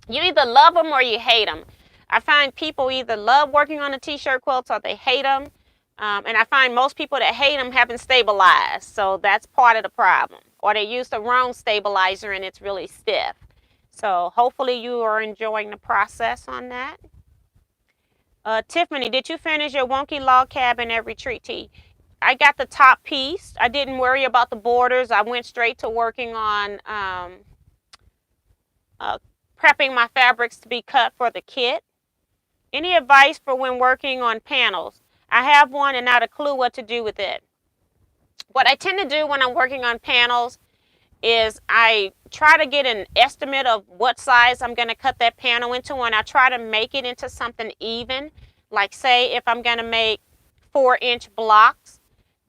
You either love them or you hate them. I find people either love working on the t-shirt quilts or they hate them. And I find most people that hate them haven't stabilized. So that's part of the problem. Or they use the wrong stabilizer and it's really stiff. So hopefully you are enjoying the process on that. Tiffany, did you finish your wonky log cabin at Retreat Tea? I got the top piece. I didn't worry about the borders. I went straight to working on prepping my fabrics to be cut for the kit. Any advice for when working on panels? I have one and not a clue what to do with it. What I tend to do when I'm working on panels is I try to get an estimate of what size I'm going to cut that panel into, and I try to make it into something even. Like say if I'm going to make 4-inch blocks,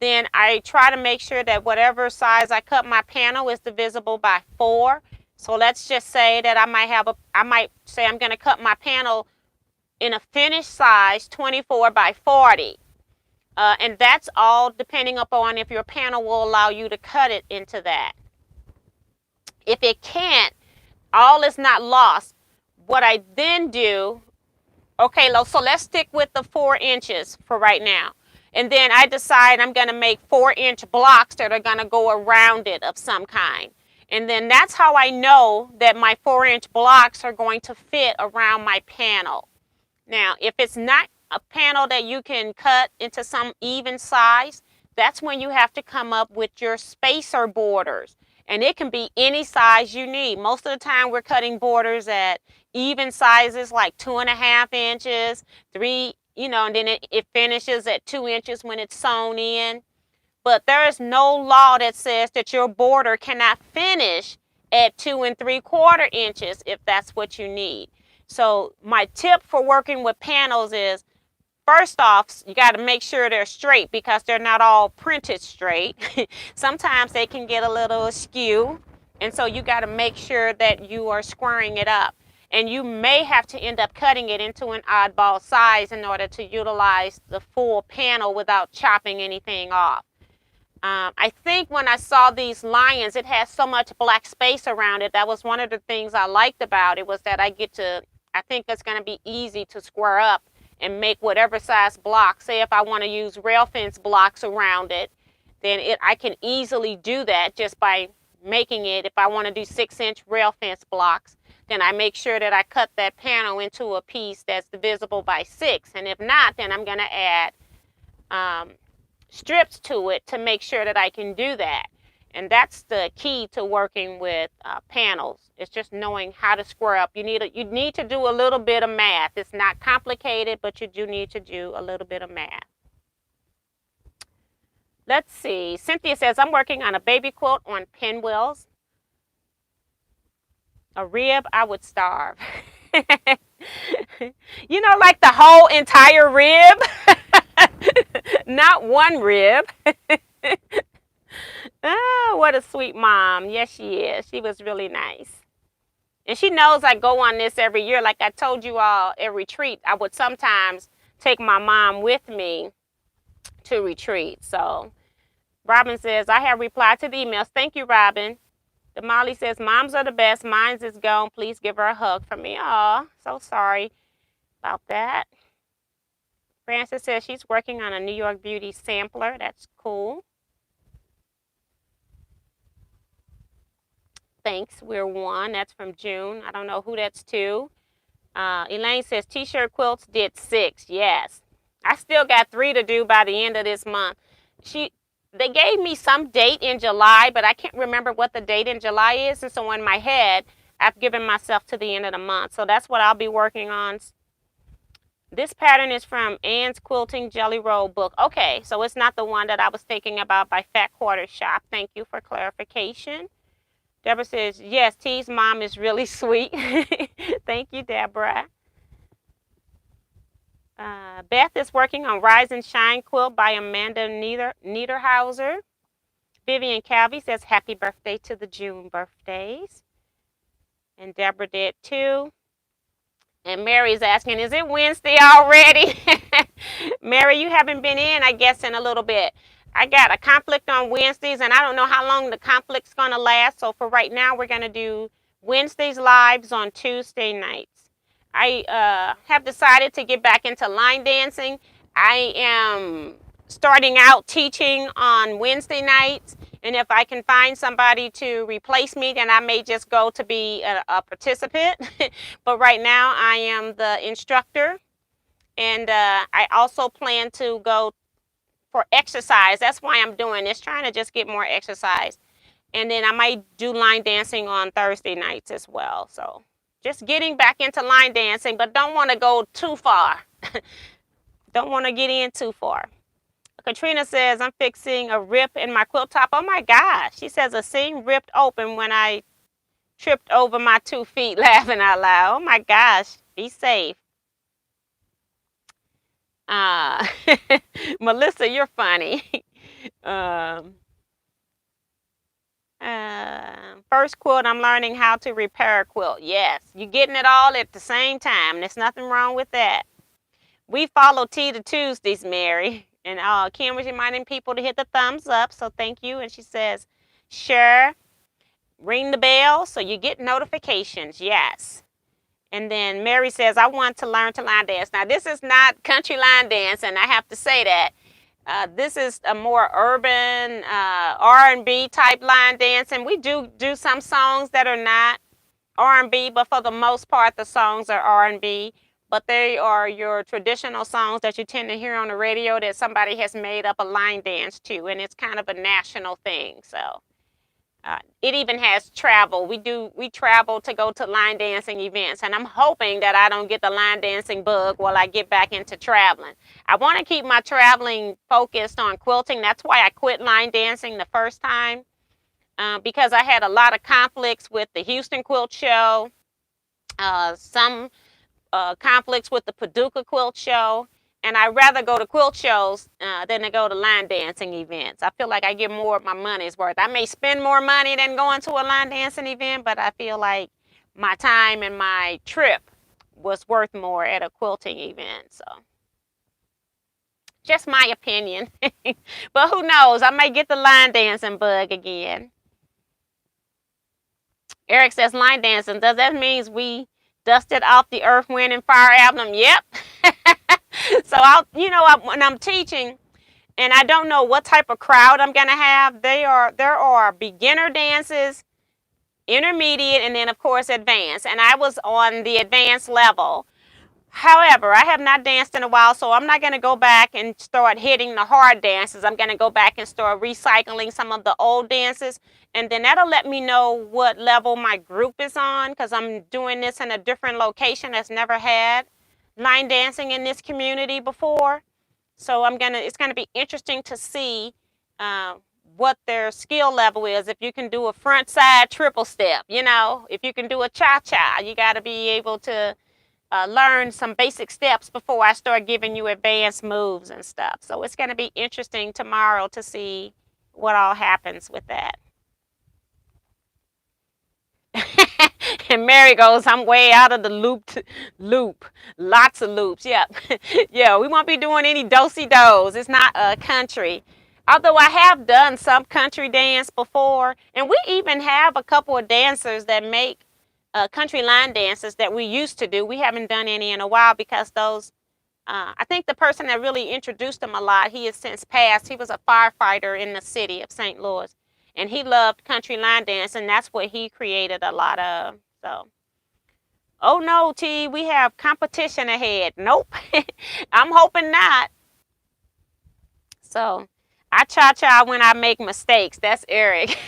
then I try to make sure that whatever size I cut my panel is divisible by 4. So let's just say that I might say I'm going to cut my panel in a finished size 24 by 40. And that's all depending upon if your panel will allow you to cut it into that. If it can't, all is not lost. What I then do, okay, so let's stick with the 4 inches for right now. And then I decide I'm going to make 4-inch blocks that are going to go around it of some kind. And then that's how I know that my 4-inch blocks are going to fit around my panel. Now, if it's not a panel that you can cut into some even size, that's when you have to come up with your spacer borders. And it can be any size you need. Most of the time we're cutting borders at even sizes like 2.5 inches, 3, and then it finishes at 2 inches when it's sewn in. But there is no law that says that your border cannot finish at 2 3/4 inches if that's what you need. So my tip for working with panels is, first off, you got to make sure they're straight because they're not all printed straight. Sometimes they can get a little askew. And so you got to make sure that you are squaring it up. And you may have to end up cutting it into an oddball size in order to utilize the full panel without chopping anything off. I think when I saw these lions, it has so much black space around it. That was one of the things I liked about it, was that I think it's going to be easy to square up and make whatever size block. Say if I want to use rail fence blocks around it, then I can easily do that just by making it. If I want to do 6-inch rail fence blocks, then I make sure that I cut that panel into a piece that's divisible by 6. And if not, then I'm going to add strips to it to make sure that I can do that. And that's the key to working with panels. It's just knowing how to square up. You need to do a little bit of math. It's not complicated, but you do need to do a little bit of math. Let's see. Cynthia says, I'm working on a baby quilt on pinwheels. A rib, I would starve. Like the whole entire rib. Not one rib. Oh, what a sweet mom. Yes, she is. She was really nice. And she knows I go on this every year. Like I told you all at retreat, I would sometimes take my mom with me to retreat. So Robin says, I have replied to the emails. Thank you, Robin. The Molly says, moms are the best. Mine's is gone. Please give her a hug from me. Aw, so sorry about that. Frances says she's working on a New York Beauty sampler. That's cool. Thanks, we're one. That's from June. I don't know who that's to. Elaine says t-shirt quilts did 6. Yes. I still got 3 to do by the end of this month. They gave me some date in July, but I can't remember what the date in July is. And so in my head, I've given myself to the end of the month. So that's what I'll be working on. This pattern is from Ann's Quilting Jelly Roll book. Okay, so it's not the one that I was thinking about by Fat Quarter Shop. Thank you for clarification. Deborah says, yes, T's mom is really sweet. Thank you, Deborah. Beth is working on Rise and Shine quilt by Amanda Niederhauser. Vivian Calvi says, happy birthday to the June birthdays. And Deborah did too. And Mary's asking, is it Wednesday already? Mary, you haven't been in, I guess, in a little bit. I got a conflict on Wednesdays, and I don't know how long the conflict's going to last. So for right now, we're going to do Wednesdays lives on Tuesday nights. I have decided to get back into line dancing. I am starting out teaching on Wednesday nights. And if I can find somebody to replace me, then I may just go to be a participant. But right now, I am the instructor. And I also plan to go for exercise. That's why I'm doing this, trying to just get more exercise. And then I might do line dancing on Thursday nights as well. So just getting back into line dancing, but don't want to go too far. Don't want to get in too far. Katrina says, I'm fixing a rip in my quilt top. Oh my gosh. She says a seam ripped open when I tripped over my 2 feet, laughing out loud. Oh my gosh. Be safe. Melissa, you're funny. First quilt, I'm learning how to repair a quilt. Yes, you're getting it all at the same time. There's nothing wrong with that. We follow T to Tuesdays, Mary. And Kim was reminding people to hit the thumbs up, so thank you. And she says, share, ring the bell so you get notifications. Yes. And then Mary says, I want to learn to line dance. Now, this is not country line dance, and I have to say that. This is a more urban R&B type line dance. And we do some songs that are not R&B, but for the most part, the songs are R&B. But they are your traditional songs that you tend to hear on the radio that somebody has made up a line dance to. And it's kind of a national thing. So It even has travel. We travel to go to line dancing events, and I'm hoping that I don't get the line dancing bug while I get back into traveling. I want to keep my traveling focused on quilting. That's why I quit line dancing the first time, because I had a lot of conflicts with the Houston Quilt Show, some conflicts with the Paducah Quilt Show, and I'd rather go to quilt shows than to go to line dancing events. I feel like I get more of my money's worth. I may spend more money than going to a line dancing event, but I feel like my time and my trip was worth more at a quilting event. So just my opinion. But who knows? I may get the line dancing bug again. Eric says line dancing. Does that mean we dusted off the Earth, Wind, and Fire album? Yep. So when I'm teaching and I don't know what type of crowd I'm going to have, there are beginner dances, intermediate, and then of course advanced. And I was on the advanced level. However, I have not danced in a while, so I'm not going to go back and start hitting the hard dances. I'm going to go back and start recycling some of the old dances, and then that'll let me know what level my group is on, because I'm doing this in a different location that's never had line dancing in this community before. So it's gonna be interesting to see what their skill level is. If you can do a front side triple step, if you can do a cha-cha, you got to be able to learn some basic steps before I start giving you advanced moves and stuff. So it's going to be interesting tomorrow to see what all happens with that. And Mary goes, I'm way out of the loop. Lots of loops. Yep. Yeah, we won't be doing any do-si-dos. It's not a country. Although I have done some country dance before, and we even have a couple of dancers that make country line dances that we used to do. We haven't done any in a while because those, I think the person that really introduced them a lot, he has since passed. He was a firefighter in the city of St. Louis, and he loved country line dance, and that's what he created a lot of. So, oh no, T, we have competition ahead. Nope, I'm hoping not. So, I cha-cha when I make mistakes. That's Eric.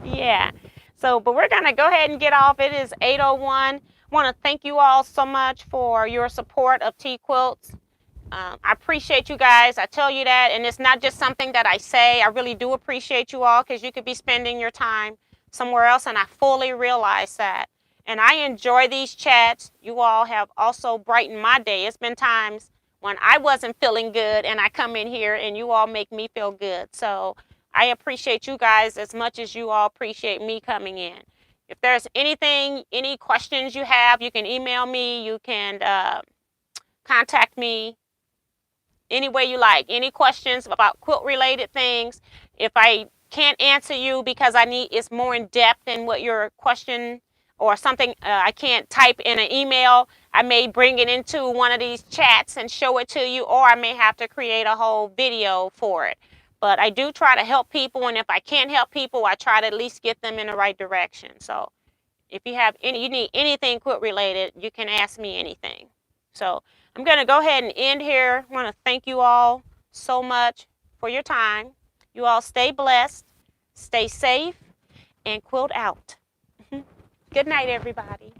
Yeah. So, but we're going to go ahead and get off. It is 8:01. I want to thank you all so much for your support of Teaquilts. I appreciate you guys. I tell you that, and it's not just something that I say. I really do appreciate you all, because you could be spending your time somewhere else, and I fully realize that. And I enjoy these chats. You all have also brightened my day. It's been times when I wasn't feeling good, and I come in here, and you all make me feel good. So I appreciate you guys as much as you all appreciate me coming in. If there's anything, any questions you have, you can email me. You can contact me any way you like. Any questions about quilt related things. If I can't answer you because it's more in depth than what your question or something I can't type in an email, I may bring it into one of these chats and show it to you, or I may have to create a whole video for it. But I do try to help people, and if I can't help people, I try to at least get them in the right direction. So if you need anything quilt related, you can ask me anything. So I'm going to go ahead and end here. I want to thank you all so much for your time. You all stay blessed, stay safe, and quilt out. Good night, everybody.